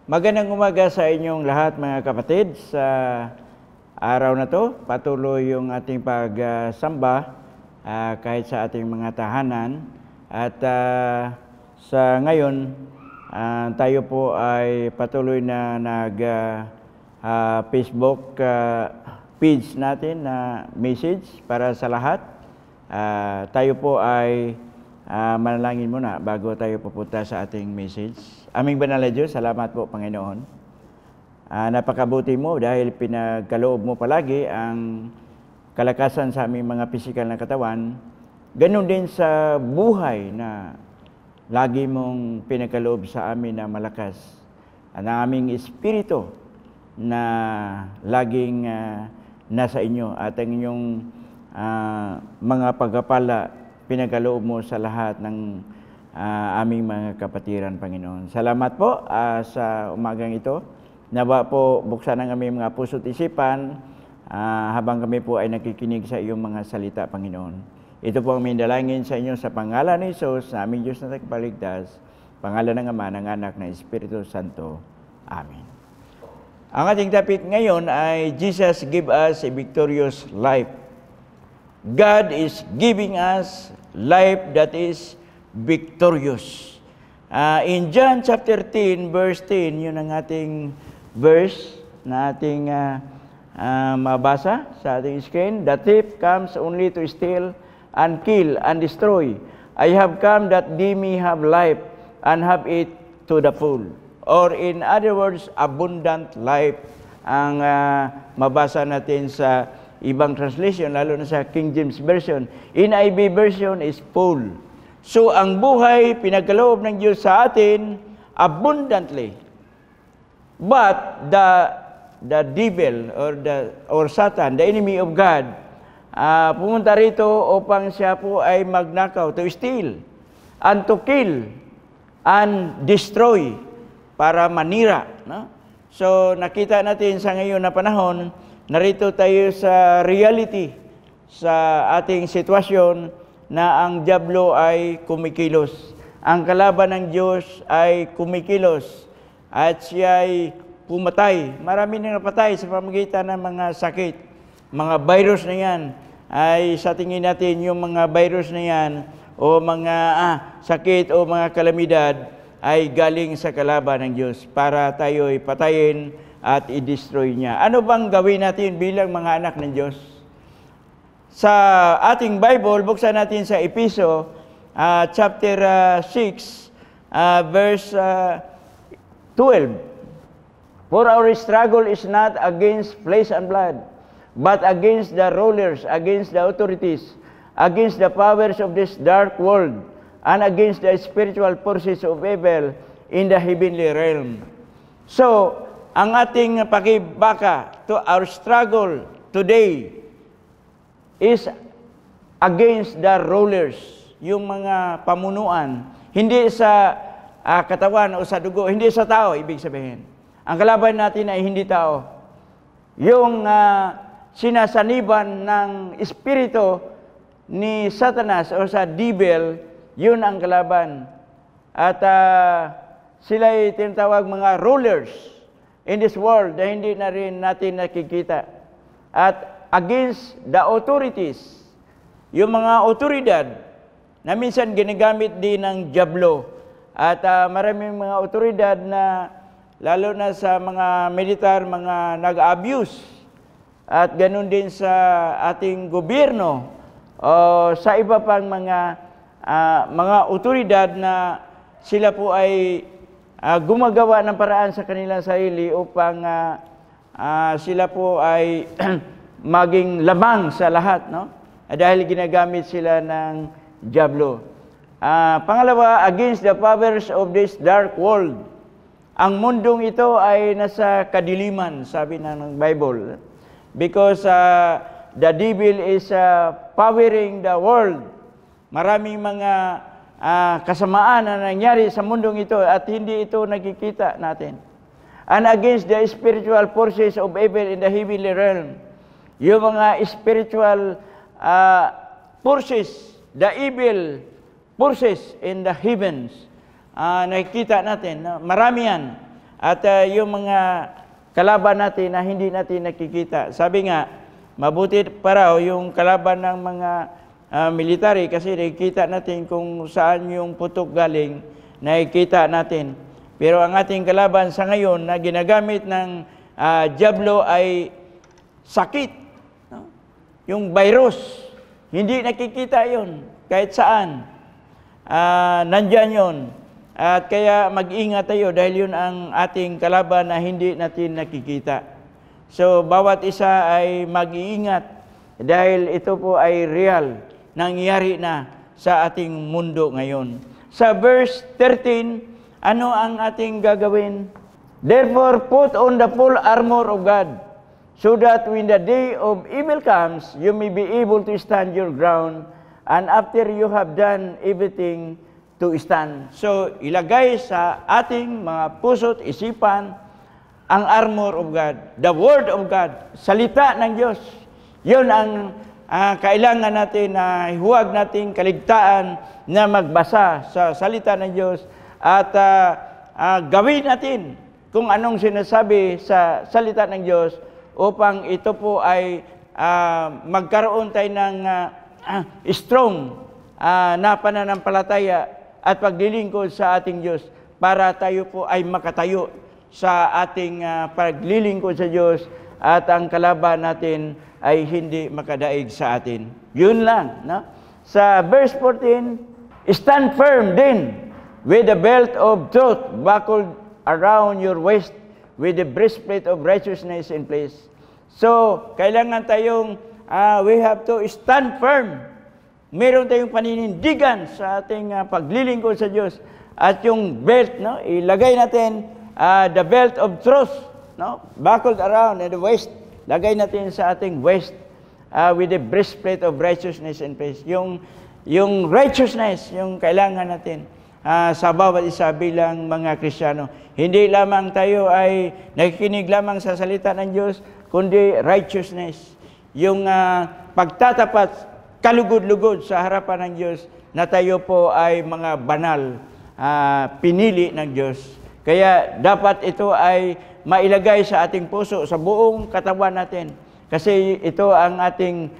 Magandang umaga sa inyong lahat mga kapatid. Sa araw na to, patuloy yung ating pagsamba kahit sa ating mga tahanan. At sa ngayon, tayo po ay patuloy na Facebook page natin na message para sa lahat. Tayo po ay manalangin muna bago tayo pupunta sa ating message. Aming banal na Diyos, salamat po Panginoon. Napakabuti mo dahil pinagkaloob mo palagi ang kalakasan sa aming mga pisikal na katawan. Ganon din sa buhay na lagi mong pinagkaloob sa amin na malakas. Ang aming espiritu na laging nasa inyo at ang inyong mga pagpapala pinagkaloob mo sa lahat ng aming mga kapatiran, Panginoon. Salamat po sa umagang ito. Nawa po buksan ang aming mga puso't isipan habang kami po ay nakikinig sa iyong mga salita, Panginoon. Ito po ang aming dalangin sa inyo sa pangalan ni Jesus, na aming Diyos na tagapagligtas, pangalan ng Ama, ng Anak, ng Espiritu Santo. Amen. Ang ating topic ngayon ay Jesus give us a victorious life. God is giving us life that is victorious. In John chapter 10, verse 10, yun ang ating verse na ating mabasa sa ating screen. The thief comes only to steal and kill and destroy. I have come that they may have life and have it to the full. Or in other words, abundant life. Ang mabasa natin sa ibang translation, lalo na sa King James Version. NIV version is full. So, ang buhay, pinagkaloob ng Diyos sa atin, abundantly. But, the devil, or Satan, the enemy of God, pumunta rito upang siya po ay magnakaw, to steal, and to kill, and destroy, para manira. No? So, nakita natin sa ngayon na panahon, narito tayo sa reality, sa ating sitwasyon, na ang dyablo ay kumikilos. Ang kalaban ng Diyos ay kumikilos at siya ay pumatay. Marami nang napatay sa pamamagitan ng mga sakit. Mga virus na yan ay sa tingin natin yung mga virus na yan o mga sakit o mga kalamidad ay galing sa kalaban ng Diyos para tayo ay patayin at i-destroy niya. Ano bang gawin natin bilang mga anak ng Diyos? Sa ating Bible, buksan natin sa Episo, chapter 6, verse 12. For our struggle is not against flesh and blood, but against the rulers, against the authorities, against the powers of this dark world, and against the spiritual forces of evil in the heavenly realm. So, ang ating pakibaka to our struggle today is against the rulers, yung mga pamunuan, hindi sa katawan o sa dugo, hindi sa tao, ibig sabihin. Ang kalaban natin ay hindi tao. Yung sinasaniban ng espiritu ni Satanas o sa devil, yun ang kalaban. At sila ay tinatawag mga rulers in this world na hindi na rin natin nakikita. At against the authorities, yung mga otoridad na minsan ginagamit din ng dyablo. At maraming mga otoridad na lalo na sa mga militar, mga nag-abuse. At ganun din sa ating gobyerno o sa iba pang mga otoridad na sila po ay gumagawa ng paraan sa kanilang sarili upang sila po ay maging lamang sa lahat, no? Dahil ginagamit sila ng dyablo. Pangalawa, against the powers of this dark world. Ang mundong ito ay nasa kadiliman, sabi ng Bible. Because the devil is powering the world. Maraming mga kasamaan na nangyari sa mundong ito at hindi ito nakikita natin. And against the spiritual forces of evil in the heavenly realm. Yung mga spiritual forces, the evil forces in the heavens, nakikita natin, marami yan. At yung mga kalaban natin na hindi natin nakikita. Sabi nga, mabuti pa raw yung kalaban ng mga military kasi nakikita natin kung saan yung putok galing, nakikita natin. Pero ang ating kalaban sa ngayon na ginagamit ng diablo ay sakit. No? Yung virus, hindi nakikita yon kahit saan. Nandyan yon. At kaya mag-ingat tayo dahil yun ang ating kalaban na hindi natin nakikita. So, bawat isa ay mag-iingat dahil ito po ay real, nangyari na sa ating mundo ngayon. Sa verse 13, ano ang ating gagawin? Therefore, put on the full armor of God, so that when the day of evil comes, you may be able to stand your ground, and after you have done everything, to stand. So, ilagay sa ating mga puso't isipan ang armor of God, the Word of God, salita ng Diyos. Yun ang kailangan natin na huwag nating kaligtaan na magbasa sa salita ng Diyos at gawin natin kung anong sinasabi sa salita ng Diyos upang ito po ay magkaroon tayo ng strong na pananampalataya at paglilingkod sa ating Diyos para tayo po ay makatayo sa ating paglilingkod sa Diyos at ang kalaban natin ay hindi makadaig sa atin. Yun lang. No? Sa verse 14, stand firm then with the belt of truth buckled around your waist with the breastplate of righteousness in place. So, kailangan tayong, we have to stand firm. Meron tayong paninindigan sa ating paglilingkod sa Diyos. At yung belt, no, ilagay natin the belt of truth, no, buckled around in the waist. Lagay natin sa ating waist with the breastplate of righteousness in place. Yung righteousness, yung kailangan natin sa bawat isa bilang mga Kristiyano. Hindi lamang tayo ay nakikinig lamang sa salita ng Diyos, kundi righteousness. Yung pagtatapat, kalugod-lugod sa harapan ng Diyos na tayo po ay mga banal, pinili ng Diyos. Kaya dapat ito ay mailagay sa ating puso, sa buong katawan natin. Kasi ito ang ating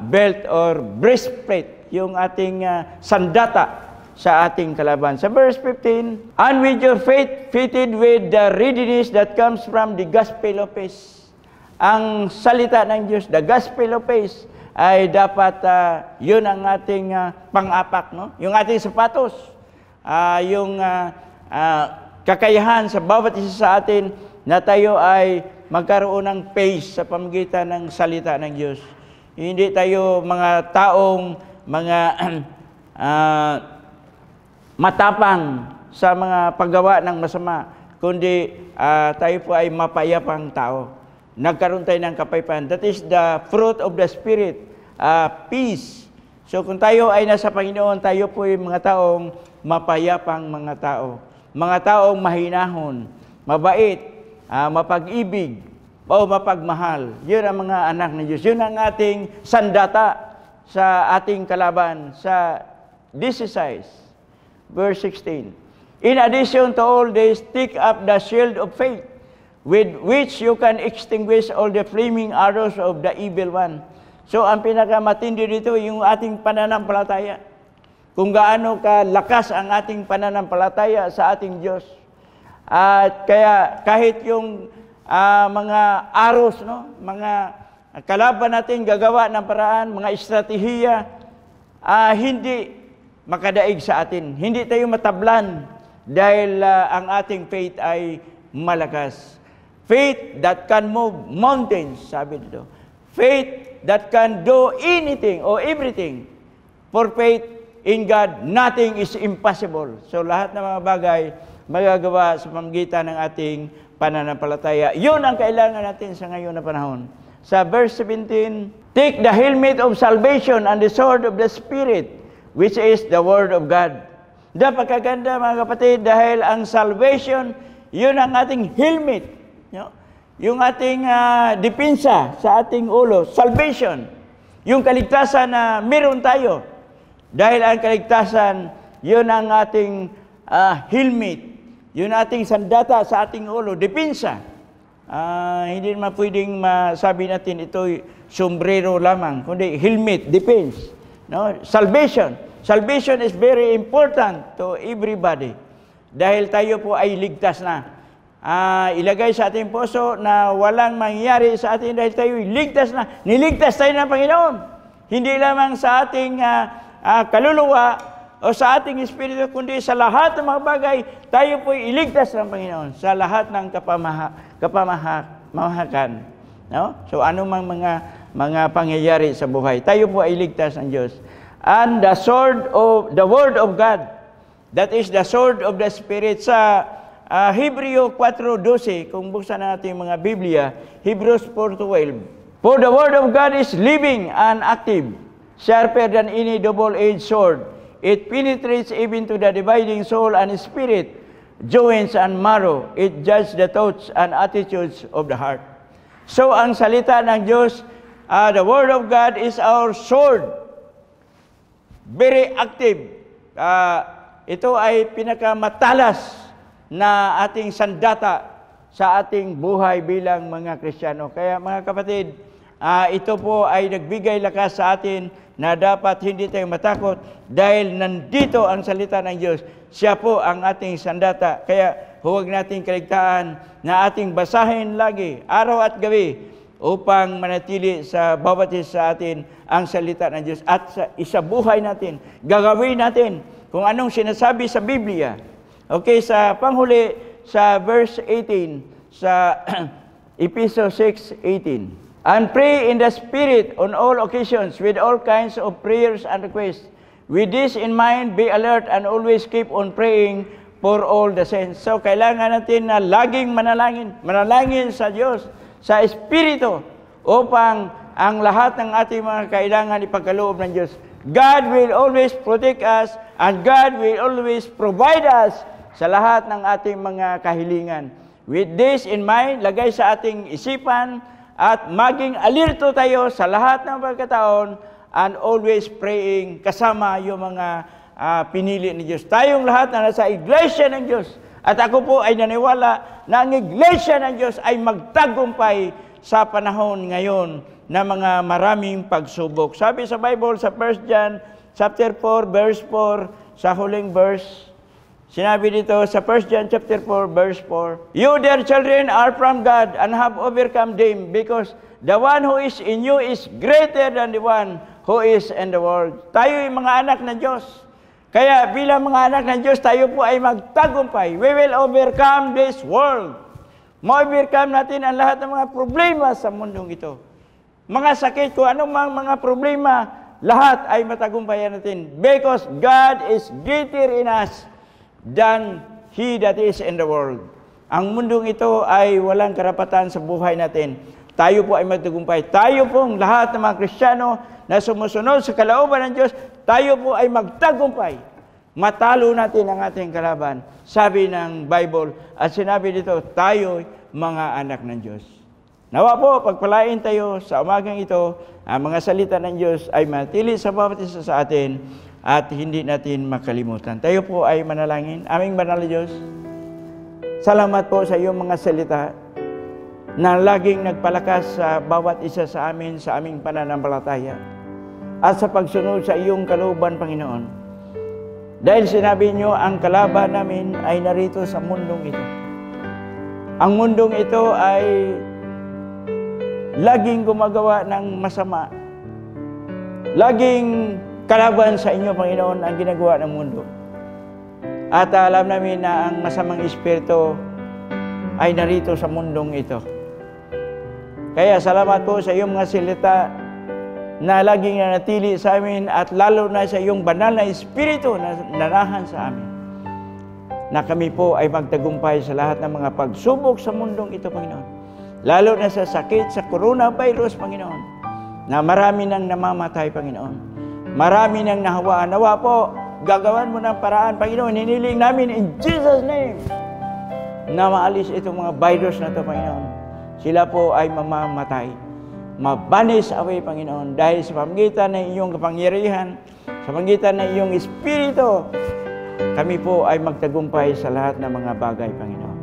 belt or breastplate, yung ating sandata sa ating kalaban. Sa verse 15, and with your faith fitted with the readiness that comes from the gospel of peace. Ang salita ng Diyos, the gospel of peace, ay dapat yun ang ating pang-apak, no? Yung ating sapatos, yung kakayahan sa bawat isa sa atin na tayo ay magkaroon ng pace sa pamamagitan ng salita ng Diyos. Hindi tayo mga taong mga matapang sa mga paggawa ng masama, kundi tayo po ay mapayapang tao. Nagkaroon tayo ng kapayapaan. That is the fruit of the Spirit, peace. So kung tayo ay nasa Panginoon, tayo po ay mga taong mapayapang mga tao. Mga taong mahinahon, mabait, mapag-ibig, o mapagmahal. Yun ang mga anak ng Diyos. Yun ang ating sandata sa ating kalaban. Sa this exercise, verse 16. In addition to all this, take up the shield of faith, with which you can extinguish all the flaming arrows of the evil one. So, ang pinakamatindi dito, yung ating pananampalataya. Kung gaano kalakas ang ating pananampalataya sa ating Diyos. At kaya, kahit yung mga arrows, no? Mga kalaban natin gagawa ng paraan, mga estratehiya, hindi makadaig sa atin. Hindi tayo matablan dahil ang ating faith ay malakas. Faith that can move mountains, sabi dito. Faith that can do anything or everything. For faith in God, nothing is impossible. So lahat ng mga bagay magagawa sa pamamagitan ng ating pananampalataya. Yun ang kailangan natin sa ngayon na panahon. Sa verse 17, take the helmet of salvation and the sword of the Spirit, which is the Word of God. Napakaganda mga kapatid dahil ang salvation, yun ang ating helmet. Yung ating depensa sa ating ulo, salvation. Yung kaligtasan na meron tayo. Dahil ang kaligtasan, yun ang ating helmet Yun ating sandata sa ating ulo, depensa. Hindi naman pwedeng masabi natin ito'y sombrero lamang, kundi helmet, defense. No? Salvation. Salvation is very important to everybody. Dahil tayo po ay ligtas na. Ilagay sa ating puso na walang mangyayari sa atin dahil tayo ligtas na. Niligtas tayo ng Panginoon. Hindi lamang sa ating kaluluwa o sa ating espiritu, kundi sa lahat ng mga bagay, tayo po'y iligtas ng Panginoon sa lahat ng kapamahakan. No? So anumang mga pangyayari sa buhay, tayo po ay iligtas ng Diyos. And the sword of the word of God, that is the sword of the Spirit. Sa Hebreo 4:12, kung buksan natin mga Biblia, Hebrews 4:12. For the word of God is living and active, sharper than any double-edged sword. It penetrates even to the dividing soul and spirit, joints and marrow. It judges the thoughts and attitudes of the heart. So ang salita ng Diyos, the word of God is our sword. Very active. Ito ay pinakamatalas na ating sandata sa ating buhay bilang mga Kristiyano. Kaya mga kapatid, ito po ay nagbigay lakas sa atin na dapat hindi tayo matakot dahil nandito ang salita ng Diyos. Siya po ang ating sandata. Kaya huwag nating kaligtaan na ating basahin lagi, araw at gabi, upang manatili sa bawat isa sa atin ang salita ng Diyos. At sa isabuhay natin, gagawin natin kung anong sinasabi sa Biblia. Okay, sa panghuli, sa verse 18, sa Ephesians 6:18. And pray in the Spirit on all occasions with all kinds of prayers and requests. With this in mind, be alert and always keep on praying for all the saints. So, kailangan natin na laging manalangin sa Diyos, sa Espiritu, upang ang lahat ng ating mga kailangan ipagkaloob ng Diyos. God will always protect us and God will always provide us sa lahat ng ating mga kahilingan. With this in mind, lagay sa ating isipan at maging alerto tayo sa lahat ng pagkataon and always praying kasama yung mga pinili ni Diyos. Tayong lahat na nasa iglesia ng Diyos. At ako po ay naniwala na ang iglesia ng Diyos ay magtagumpay sa panahon ngayon na mga maraming pagsubok. Sabi sa Bible, sa 1 John chapter 4, verse 4, sa huling verse, sinabi dito sa 1 John chapter 4, verse 4, You, dear children, are from God and have overcome them, because the one who is in you is greater than the one who is in the world. Tayo ay mga anak ng Diyos. Kaya bilang mga anak ng Diyos, tayo po ay magtagumpay. We will overcome this world. Ma-overcome natin ang lahat ng mga problema sa mundong ito. Mga sakit ko, anong mga problema, lahat ay matagumpayan natin. Because God is greater in us than he that is in the world. Ang mundong ito ay walang karapatan sa buhay natin. Tayo po ay magtagumpay. Tayo pong lahat ng mga Kristiyano na sumusunod sa kalooban ng Diyos, tayo po ay magtagumpay. Matalo natin ang ating kalaban. Sabi ng Bible, at sinabi dito, tayo mga anak ng Diyos. Nawa po, pagpalain tayo sa umagang ito, ang mga salita ng Diyos ay matili sa bawat isa sa atin at hindi natin makalimutan. Tayo po ay manalangin. Aming banal na Diyos, salamat po sa iyong mga salita na laging nagpalakas sa bawat isa sa amin, sa aming pananampalataya at sa pagsunod sa iyong kalooban, Panginoon. Dahil sinabi niyo, ang kalaban namin ay narito sa mundong ito. Ang mundong ito ay laging gumagawa ng masama. Laging kalaban sa inyo, Panginoon, ang ginagawa ng mundo. At alam namin na ang masamang espiritu ay narito sa mundong ito. Kaya salamat po sa iyong mga salita na laging nanatili sa amin at lalo na sa iyong banal na espiritu na nanahan sa amin. Na kami po ay magtagumpay sa lahat ng mga pagsubok sa mundong ito, Panginoon. Lalo na sa sakit, sa coronavirus, Panginoon, na marami nang namamatay, Panginoon. Marami nang nahawaan. Nawa po, gagawan mo ng paraan, Panginoon. Hiniling namin in Jesus' name na maalis itong mga virus na ito, Panginoon. Sila po ay mamamatay. Mabanis away, Panginoon, dahil sa pamagitan ng iyong kapangyarihan, sa pamagitan ng iyong Espiritu, kami po ay magtagumpay sa lahat ng mga bagay, Panginoon.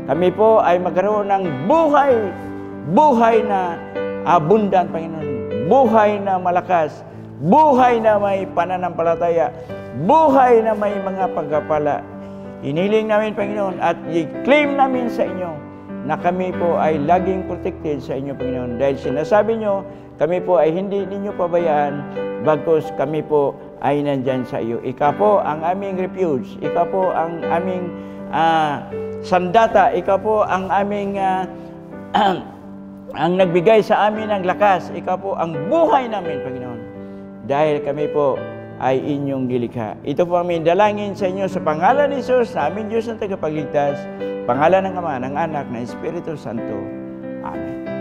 Kami po ay magkaroon ng buhay na abundant, Panginoon. Buhay na malakas, buhay na may pananampalataya, buhay na may mga pagpapala. Iniling namin, Panginoon, at i-claim namin sa inyo na kami po ay laging protected sa inyo, Panginoon. Dahil sinasabi nyo, kami po ay hindi ninyo pabayaan, bagkus kami po ay nandyan sa iyo. Ikaw po ang aming refuge, ikaw po ang aming sandata, ikaw po ang aming ang nagbigay sa amin ng lakas, ikaw po ang buhay namin, Panginoon. Dahil kami po ay inyong nilikha. Ito po ang aming dalangin sa inyo sa pangalan ni Jesus, na aming Diyos ng tagapagligtas, pangalan ng Ama, ng Anak, ng Espiritu Santo. Amen.